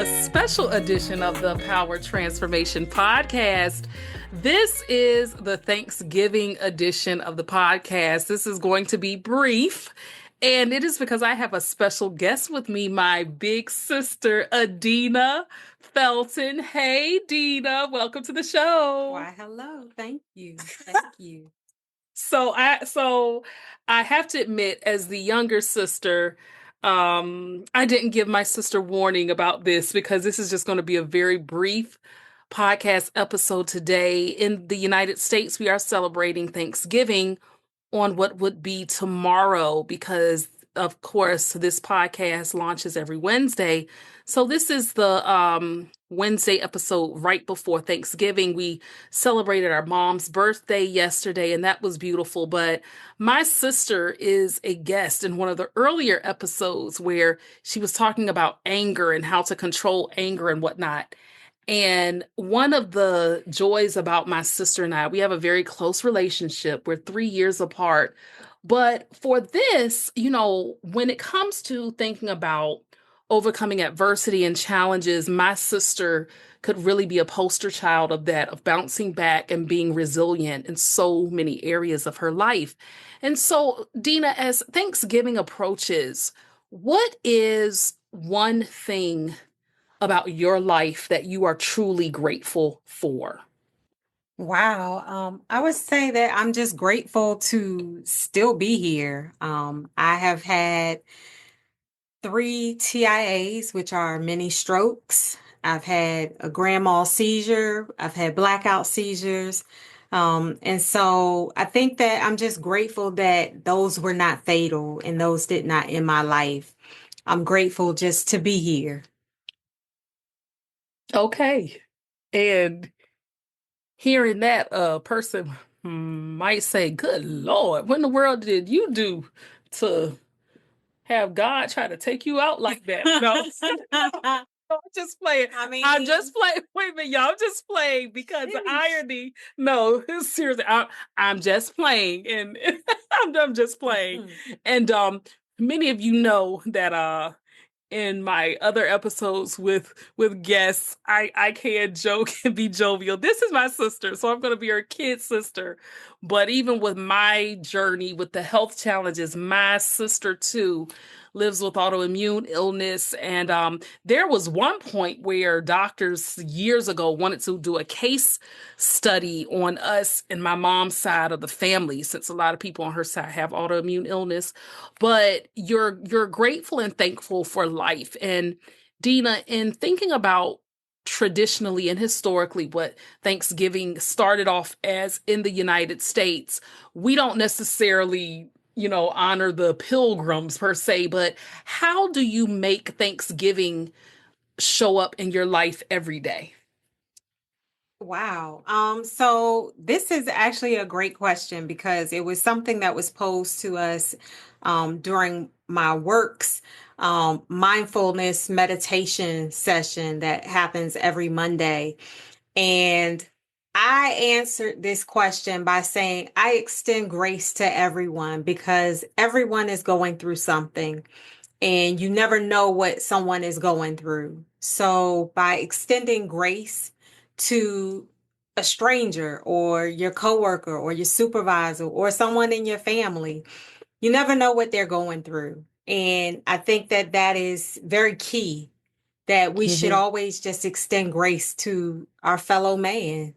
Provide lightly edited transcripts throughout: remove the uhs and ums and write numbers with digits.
a special edition of the Power Transformation Podcast. This is the Thanksgiving edition of the podcast. This is going to be brief, and it is because I have a special guest with me, my big sister, Adina Felton. Hey, Dina, welcome to the show. Why, hello. Thank you. Thank you. So I have to admit, as the younger sister, I didn't give my sister warning about this because this is just going to be a very brief podcast episode today. In the United States, we are celebrating Thanksgiving on what would be tomorrow because, of course, this podcast launches every Wednesday. So this is the Wednesday episode right before Thanksgiving. We celebrated our mom's birthday yesterday, and that was beautiful. But my sister is a guest in one of the earlier episodes where she was talking about anger and how to control anger and whatnot. And one of the joys about my sister and I, we have a very close relationship. We're 3 years apart. But for this, when it comes to thinking about overcoming adversity and challenges, my sister could really be a poster child of that, of bouncing back and being resilient in so many areas of her life. And so, Dina, as Thanksgiving approaches, what is one thing about your life that you are truly grateful for? Wow. I would say that I'm just grateful to still be here. I have had 3 TIAs, which are mini strokes. I've had a grand mal seizure. I've had blackout seizures. And so I think that I'm just grateful that those were not fatal and those did not end my life. I'm grateful just to be here. Okay. And hearing that, a person might say, good Lord, what in the world did you do to have God try to take you out like that? No, I'm just playing. I'm just playing. Wait a minute, y'all. I'm just playing because the irony. No, seriously, I'm just playing, and I'm just playing. And many of you know that in my other episodes with guests, I can joke and be jovial. This is my sister, so I'm going to be her kid sister. But even with my journey with the health challenges, my sister too lives with autoimmune illness. And there was one point where doctors years ago wanted to do a case study on us and my mom's side of the family, since a lot of people on her side have autoimmune illness. But you're grateful and thankful for life. And Dina, in thinking about traditionally and historically what Thanksgiving started off as in the United States, we don't necessarily honor the pilgrims per se, but how do you make Thanksgiving show up in your life every day? Wow. So this is actually a great question because it was something that was posed to us during my work's mindfulness meditation session that happens every Monday. And I answered this question by saying I extend grace to everyone because everyone is going through something and you never know what someone is going through. So by extending grace to a stranger or your coworker or your supervisor or someone in your family, you never know what they're going through. And I think that that is very key, that we should always just extend grace to our fellow man.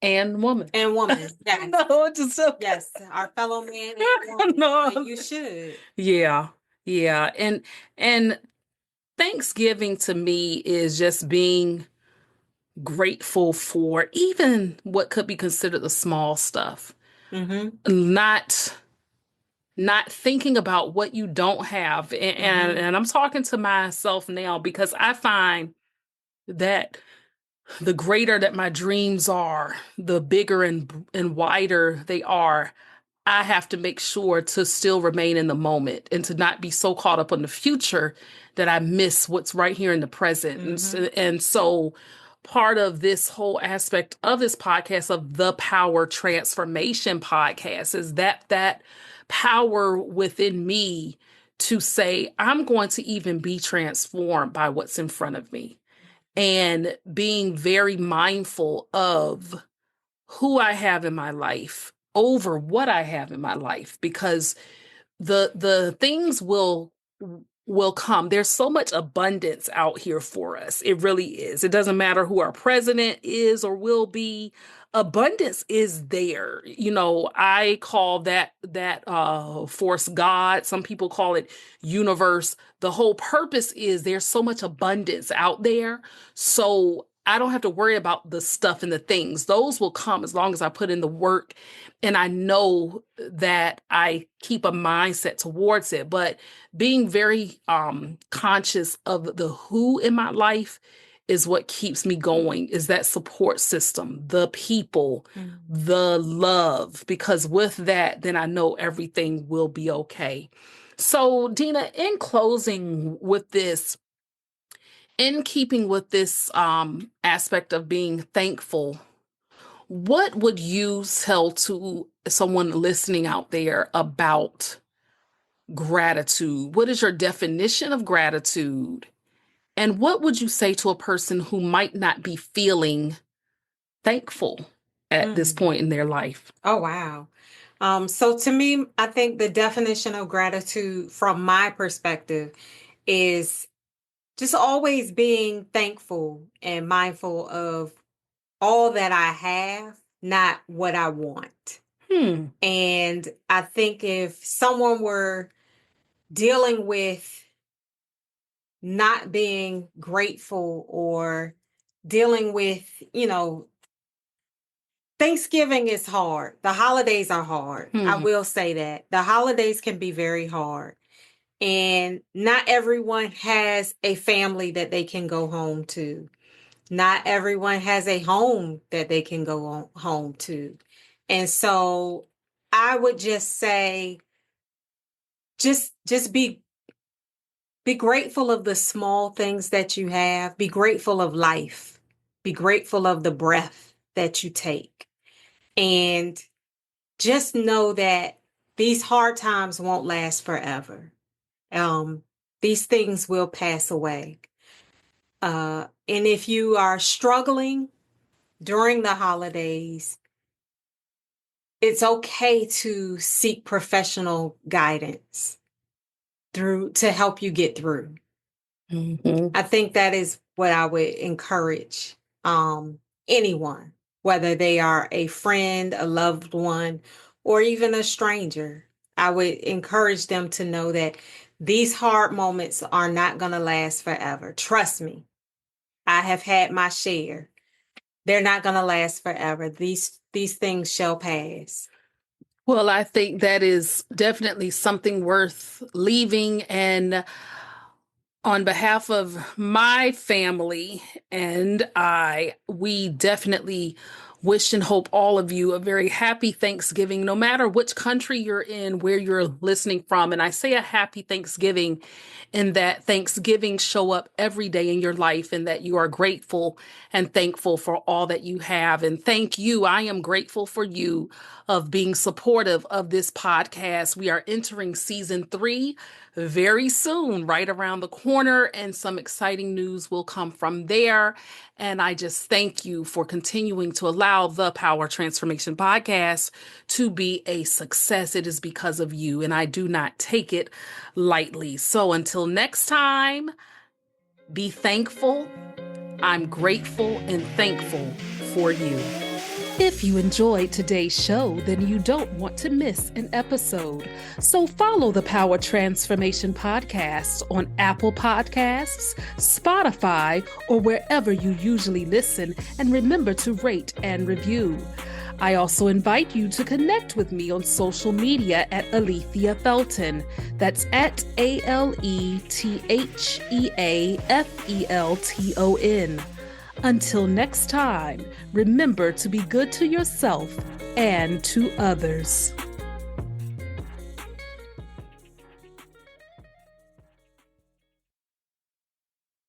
And woman. And woman. Yes. No, just yes, our fellow man and woman. No. And you should. Yeah. And Thanksgiving to me is just being grateful for even what could be considered the small stuff. Not thinking about what you don't have. And I'm talking to myself now because I find that the greater that my dreams are, the bigger and wider they are, I have to make sure to still remain in the moment and to not be so caught up on the future that I miss what's right here in the present. And so part of this whole aspect of this podcast, of the Power Transformation Podcast, is that power within me to say, I'm going to even be transformed by what's in front of me, and being very mindful of who I have in my life over what I have in my life, because the things will come. There's so much abundance out here for us. It really is. It doesn't matter who our president is or will be. Abundance is there. I call that force God. Some people call it universe. The whole purpose is there's so much abundance out there. So I don't have to worry about the stuff and the things. Those will come as long as I put in the work and I know that I keep a mindset towards it. But being very conscious of the who in my life is what keeps me going, is that support system, the people, the love, because with that, then I know everything will be okay. So, Dina, in closing with this, in keeping with this aspect of being thankful, what would you tell to someone listening out there about gratitude? What is your definition of gratitude? And what would you say to a person who might not be feeling thankful at this Mm. point in their life? Oh, wow. So to me, I think the definition of gratitude from my perspective is just always being thankful and mindful of all that I have, not what I want. Hmm. And I think if someone were dealing with not being grateful or dealing with, Thanksgiving is hard. The holidays are hard. I Hmm. will say that. The holidays can be very hard. And not everyone has a family that they can go home to. Not everyone has a home that they can go home to. And so I would just say, just be grateful of the small things that you have. Be grateful of life. Be grateful of the breath that you take. And just know that these hard times won't last forever. These things will pass away. And if you are struggling during the holidays, it's okay to seek professional guidance to help you get through. Mhm. I think that is what I would encourage anyone, whether they are a friend, a loved one, or even a stranger. I would encourage them to know that these hard moments are not going to last forever. Trust me, I have had my share. They're not going to last forever. These things shall pass. Well, I think that is definitely something worth leaving. And on behalf of my family and we definitely wish and hope all of you a very happy Thanksgiving, no matter which country you're in, where you're listening from. And I say a happy Thanksgiving in that Thanksgiving show up every day in your life and that you are grateful and thankful for all that you have. And thank you. I am grateful for you of being supportive of this podcast. We are entering season 3 very soon, right around the corner, and some exciting news will come from there. And I just thank you for continuing to allow the Power Transformation Podcast to be a success. It is because of you, and I do not take it lightly. So until next time, be thankful. I'm grateful and thankful for you. If you enjoyed today's show, then you don't want to miss an episode. So follow the Power Transformation Podcast on Apple Podcasts, Spotify, or wherever you usually listen, and remember to rate and review. I also invite you to connect with me on social media at Adina Felton. That's at ALETHEAFELTON. Until next time, remember to be good to yourself and to others.